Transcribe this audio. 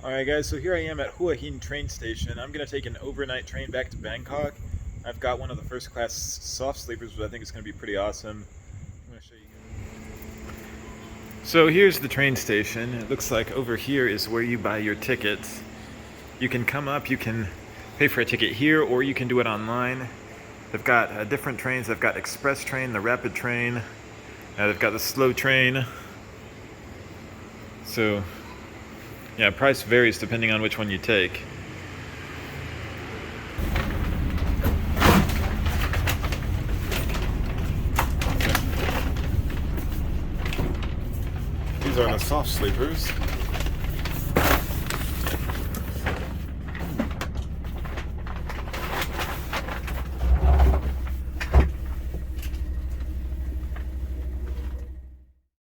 Alright guys, so here I am at HUA train station. I'm going to take an overnight train back to Bangkok. I've got one of the first class soft sleepers, which I think is going to be pretty awesome. I'm going to show you guys. So here's the train station. It looks like over here is where you buy your tickets. You can come up, you can pay for a ticket here, or you can do it online. They've got different trains. They've got express train, the rapid train. They've got the slow train. So yeah, price varies depending on which one you take. These are the soft sleepers.